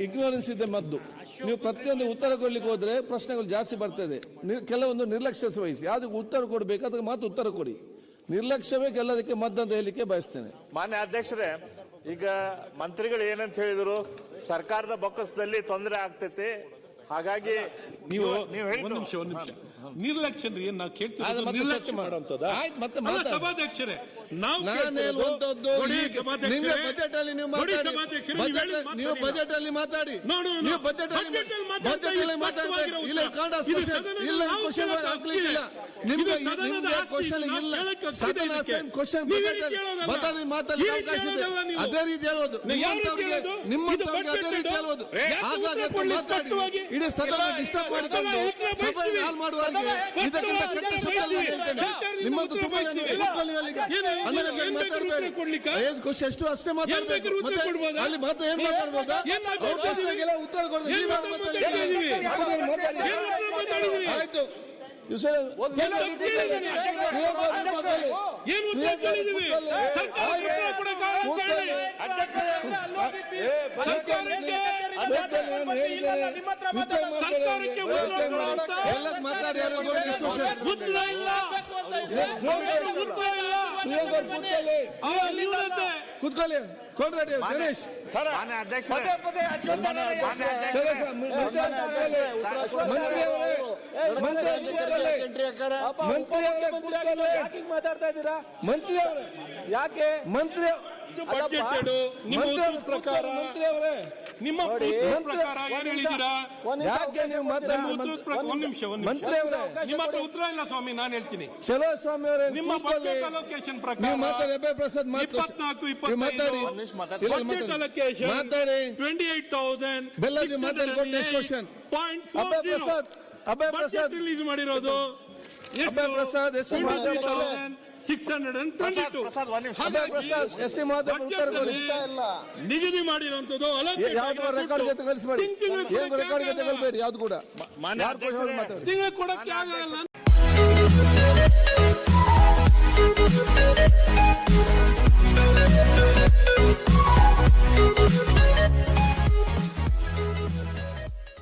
Ignorance ಇದೆ ಮದ್ದು. ನೀವು ಪ್ರತಿಯೊಂದು ಉತ್ತರ ಕೊಡ್ಲಿಕ್ಕೆ ಹೋದ್ರೆ ಪ್ರಶ್ನೆಗಳು ಜಾಸ್ತಿ ಬರ್ತದೆ. ಕೆಲವೊಂದು ನಿರ್ಲಕ್ಷ್ಯ ವಹಿಸಿ, ಯಾವುದಕ್ಕೆ ಉತ್ತರ ಕೊಡಬೇಕು ಅದಕ್ಕೆ ಮಾತ್ರ ಉತ್ತರ ಕೊಡಿ. ನಿರ್ಲಕ್ಷ್ಯವೇ ಗೆಲ್ಲೋದಕ್ಕೆ ಮದ್ದು ಅಂತ ಹೇಳಲಿಕ್ಕೆ ಬಯಸ್ತೇನೆ. ಮಾನ್ಯ ಅಧ್ಯಕ್ಷರೇ, ಈಗ ಮಂತ್ರಿಗಳು ಏನಂತ ಹೇಳಿದ್ರು, ಸರ್ಕಾರದ ಬೊಕ್ಕಸದಲ್ಲಿ ತೊಂದರೆ ಆಗ್ತೈತಿ, ಹಾಗಾಗಿ ನೀವು ಒಂದು ನಿಮಿಷ ನಿರ್ಲಕ್ಷ್ಯ ನಾವು ಕೇಳ್ತೀವಿ ಮಾಡುವಂತದ ಸಭಾಧ್ಯಕ್ಷರೇ. ನಾವು ಬಜೆಟ್ ಅಲ್ಲಿ ನೀವು ಬಜೆಟ್ ಅಲ್ಲಿ ಮಾತಾಡಿ, ನೀವು ಬಜೆಟ್ ಅಲ್ಲಿ ಮಾತಾಡಿ. ಇಲ್ಲ ನಿಮ್ಗೆ ಕ್ವಶನ್ ಇಲ್ಲ, ಕ್ವಶನ್ ಮಾತಾಡಲಿಕ್ಕೆ ಅವಕಾಶ ಇದೆ. ಅದೇ ರೀತಿ ಹೇಳೋದು ನಿಮ್ಮಂತವ್ರಿಗೆ, ಅದೇ ರೀತಿ ಹೇಳೋದು. ಮಾತಾಡಿ, ಇಡೀ ಸದನ ಡಿಸ್ಟರ್ಬ್ ಮಾಡಿಕೊಂಡು ಸಭೆ ಹಾಳು ಮಾಡುವವರಿಗೆ ಇದಕ್ಕಿಂತ ಕೆಟ್ಟ ಶಬ್ದ ಹೇಳ್ತೇನೆ. ನಿಮ್ಮದು ತುಂಬಾ ಕ್ವಶನ್ ಎಷ್ಟು ಅಷ್ಟೇ ಮಾತಾಡಬೇಕು. ಅಲ್ಲಿ ಮಾತ್ರ ಏನ್ ಮಾತಾಡ್ಬೋದಾ? ಅವ್ರ ಪ್ರಶ್ನೆಗೆಲ್ಲ ಉತ್ತರ ಕೊಡೋದು. ಆಯ್ತು, ಕೂತ್ಕೊಳ್ಳಿ. ಕೊಂಡ್ರೆಡ್ಡಿ ಗಣೇಶ್ ಮಾತಾಡ್ತಾ ಇದ್ದೀರಾ? ಮಂತ್ರಿ ಅವರೇ, ಯಾಕೆ ಮಂತ್ರಿ ಪ್ರಕಾರ ಮಂತ್ರಿ ಅವರೇ ನಿಮ್ಮ ಪ್ರಕಾರ ಏನ್ ಹೇಳಿದ್ದೀರಾ? ಯಾಕೆ ನೀವು ಒಂದ್ ನಿಮಿಷ ನಿಮ್ಮ ಹತ್ರ ಉತ್ತರ ಇಲ್ಲ ಸ್ವಾಮಿ, ನಾನು ಹೇಳ್ತೀನಿ. ಚಲೋ ಸ್ವಾಮಿ ಅವರೇ, ನಿಮ್ಮ ಬಜೆಟ್ ಅಲೋಕೇಶನ್ ಪ್ರಕಾರ ಮಾತಾಡಿ. 24-25 ಅಲೋಕೇಶನ್ ಮಾತಾಡಿ. 28,000 ಅಭಯ ಪ್ರಸಾದ್ ರಿಲೀಸ್ ಮಾಡಿರೋದು 622 ನಿಗದಿ ಮಾಡಿರುವಂತದ್ದು ರೆಕಾರ್ಡ್ ಜೊತೆ ಕಳಿಸಬೇಡಿ, ಯಾವ್ದು ಕೂಡ ತಿಂಗಳು ಕೊಡಕ್ಕೆ ಆಗಲ್ಲ.